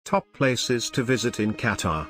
Top places to visit in Qatar.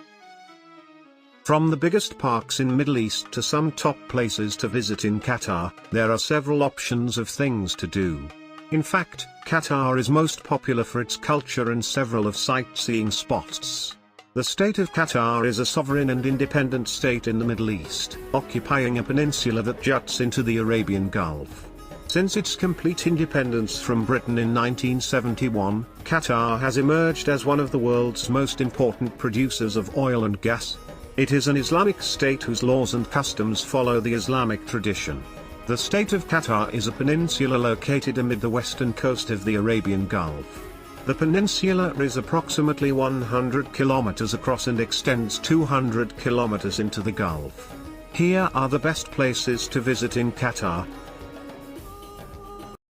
From the biggest parks in Middle East to some top places to visit in Qatar, there are several options of things to do. In fact, Qatar is most popular for its culture and several of sightseeing spots. The state of Qatar is a sovereign and independent state in the Middle East, occupying a peninsula that juts into the Arabian Gulf. Since its complete independence from Britain in 1971, Qatar has emerged as one of the world's most important producers of oil and gas. It is an Islamic state whose laws and customs follow the Islamic tradition. The state of Qatar is a peninsula located amid the western coast of the Arabian Gulf. The peninsula is approximately 100 kilometers across and extends 200 kilometers into the Gulf. Here are the best places to visit in Qatar.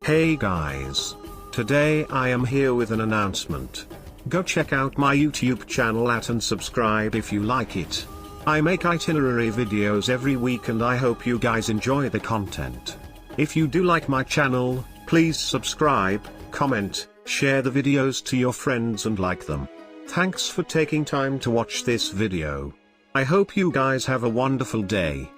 Hey guys! Today I am here with an announcement. Go check out my YouTube channel and subscribe if you like it. I make itinerary videos every week and I hope you guys enjoy the content. If you do like my channel, please subscribe, comment, share the videos to your friends and like them. Thanks for taking time to watch this video. I hope you guys have a wonderful day.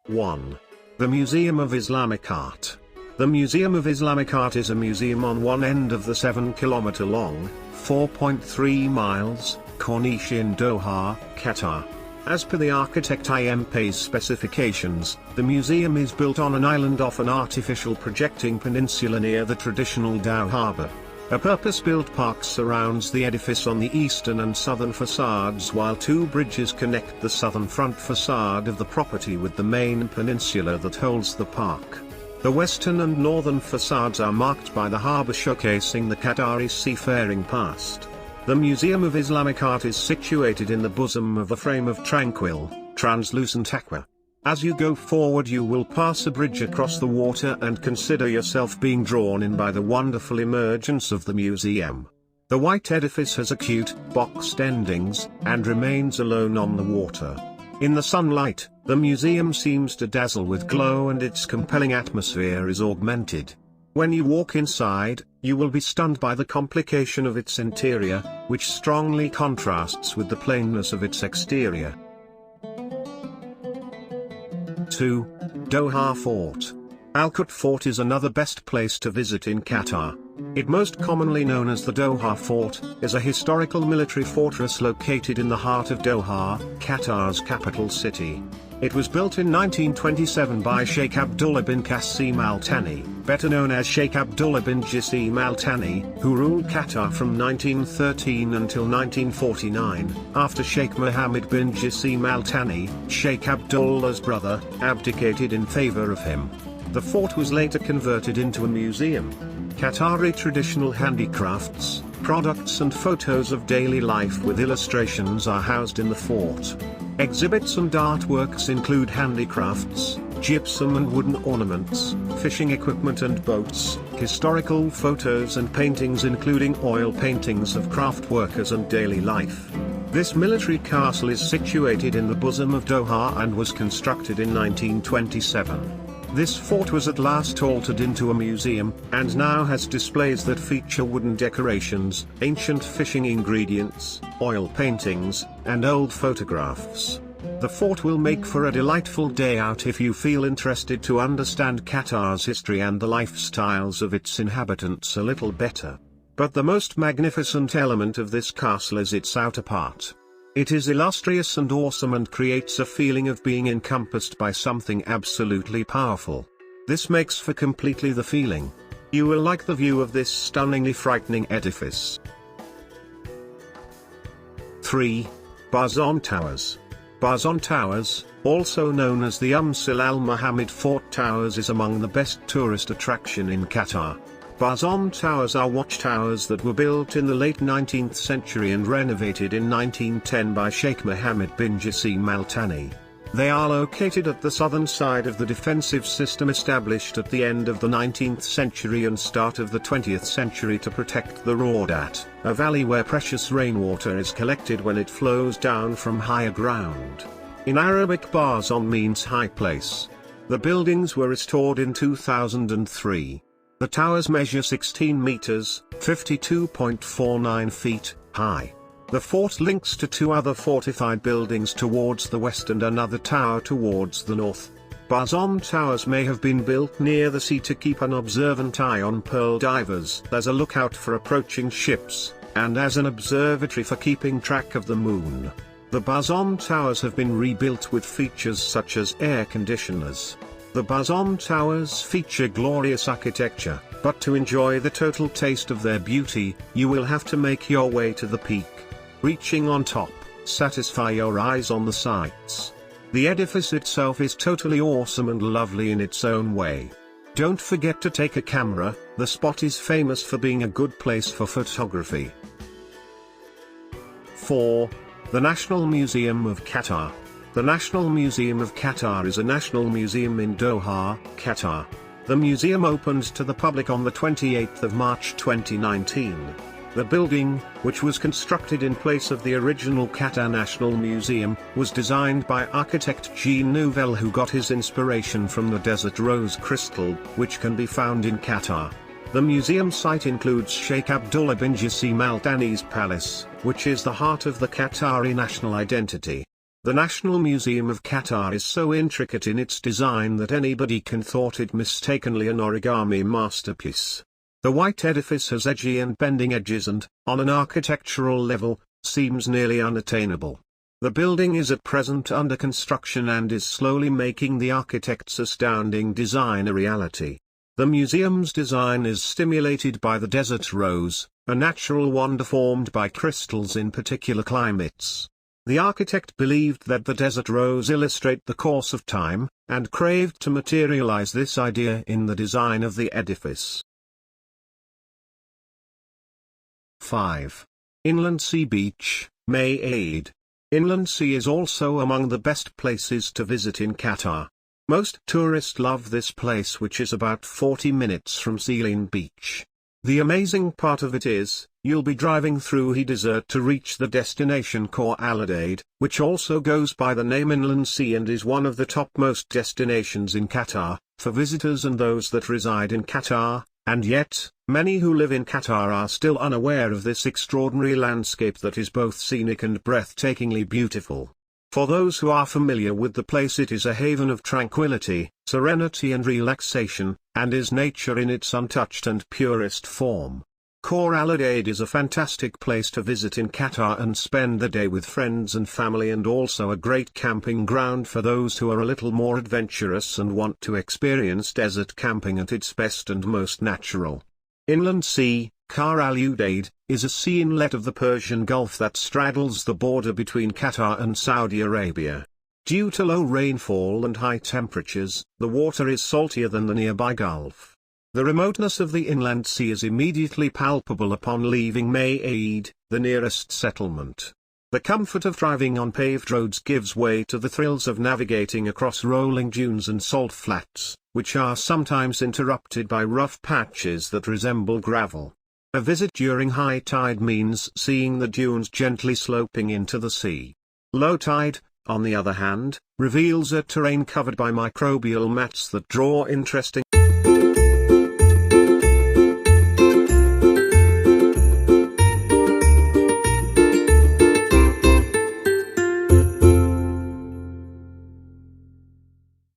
One. The Museum of Islamic Art. The Museum of Islamic Art is a museum on one end of the 7-kilometer long, 4.3 miles, corniche in Doha, Qatar. As per the architect IMP's specifications, the museum is built on an island off an artificial projecting peninsula near the traditional Doha harbor. A purpose-built park surrounds the edifice on the eastern and southern facades while two bridges connect the southern front facade of the property with the main peninsula that holds the park. The western and northern facades are marked by the harbor showcasing the Qatari seafaring past. The Museum of Islamic Art is situated in the bosom of a frame of tranquil, translucent aqua. As you go forward you will pass a bridge across the water and consider yourself being drawn in by the wonderful emergence of the museum. The white edifice has acute, boxed endings, and remains alone on the water. In the sunlight, the museum seems to dazzle with glow and its compelling atmosphere is augmented. When you walk inside, you will be stunned by the complication of its interior, which strongly contrasts with the plainness of its exterior. 2. Doha Fort. Al Qut Fort is another best place to visit in Qatar. It most commonly known as the Doha Fort, is a historical military fortress located in the heart of Doha, Qatar's capital city. It was built in 1927 by Sheikh Abdullah bin Qasim Al Thani, better known as Sheikh Abdullah bin Jassim Al Thani, who ruled Qatar from 1913 until 1949. After Sheikh Mohammed bin Jassim Al Thani, Sheikh Abdullah's brother, abdicated in favor of him. The fort was later converted into a museum. Qatari traditional handicrafts, products and photos of daily life with illustrations are housed in the fort. Exhibits and artworks include handicrafts, gypsum and wooden ornaments, fishing equipment and boats, historical photos and paintings including oil paintings of craft workers and daily life. This military castle is situated in the bosom of Doha and was constructed in 1927. This fort was at last altered into a museum, and now has displays that feature wooden decorations, ancient fishing ingredients, oil paintings, and old photographs. The fort will make for a delightful day out if you feel interested to understand Qatar's history and the lifestyles of its inhabitants a little better. But the most magnificent element of this castle is its outer part. It is illustrious and awesome and creates a feeling of being encompassed by something absolutely powerful. This makes for completely the feeling. You will like the view of this stunningly frightening edifice. 3. Bazan Towers. Bazan Towers, also known as the Sil Al Muhammad Fort Towers, is among the best tourist attraction in Qatar. Bazan Towers are watchtowers that were built in the late 19th century and renovated in 1910 by Sheikh Mohammed bin Jassim Al Thani. They are located at the southern side of the defensive system established at the end of the 19th century and start of the 20th century to protect the Raudat, a valley where precious rainwater is collected when it flows down from higher ground. In Arabic, Bazan means high place. The buildings were restored in 2003. The towers measure 16 meters, 52.49 feet, high. The fort links to two other fortified buildings towards the west and another tower towards the north. Bazan Towers may have been built near the sea to keep an observant eye on pearl divers, as a lookout for approaching ships, and as an observatory for keeping track of the moon. The Bazan Towers have been rebuilt with features such as air conditioners. The Bazan Towers feature glorious architecture, but to enjoy the total taste of their beauty, you will have to make your way to the peak. Reaching on top, satisfy your eyes on the sights. The edifice itself is totally awesome and lovely in its own way. Don't forget to take a camera, the spot is famous for being a good place for photography. 4. The National Museum of Qatar. The National Museum of Qatar is a national museum in Doha, Qatar. The museum opened to the public on the 28th of March 2019. The building, which was constructed in place of the original Qatar National Museum, was designed by architect Jean Nouvel, who got his inspiration from the desert rose crystal, which can be found in Qatar. The museum site includes Sheikh Abdullah bin Jassim Al Thani's palace, which is the heart of the Qatari national identity. The National Museum of Qatar is so intricate in its design that anybody can thought it mistakenly an origami masterpiece. The white edifice has edgy and bending edges and, on an architectural level, seems nearly unattainable. The building is at present under construction and is slowly making the architect's astounding design a reality. The museum's design is stimulated by the desert rose, a natural wonder formed by crystals in particular climates. The architect believed that the desert rose illustrate the course of time, and craved to materialize this idea in the design of the edifice. 5. Inland Sea Beach, May Aid. Inland Sea is also among the best places to visit in Qatar. Most tourists love this place, which is about 40 minutes from Sealine Beach. The amazing part of it is, you'll be driving through the desert to reach the destination Khor Al-Adaid, which also goes by the name Inland Sea and is one of the topmost destinations in Qatar, for visitors and those that reside in Qatar. And yet, many who live in Qatar are still unaware of this extraordinary landscape that is both scenic and breathtakingly beautiful. For those who are familiar with the place, it is a haven of tranquility, serenity and relaxation, and is nature in its untouched and purest form. Khor Al-Adaid is a fantastic place to visit in Qatar and spend the day with friends and family, and also a great camping ground for those who are a little more adventurous and want to experience desert camping at its best and most natural. Inland Sea, Khor Al-Adaid, is a sea inlet of the Persian Gulf that straddles the border between Qatar and Saudi Arabia. Due to low rainfall and high temperatures, the water is saltier than the nearby Gulf. The remoteness of the inland sea is immediately palpable upon leaving May Aid, the nearest settlement. The comfort of driving on paved roads gives way to the thrills of navigating across rolling dunes and salt flats, which are sometimes interrupted by rough patches that resemble gravel. A visit during high tide means seeing the dunes gently sloping into the sea. Low tide, on the other hand, reveals a terrain covered by microbial mats that draw interesting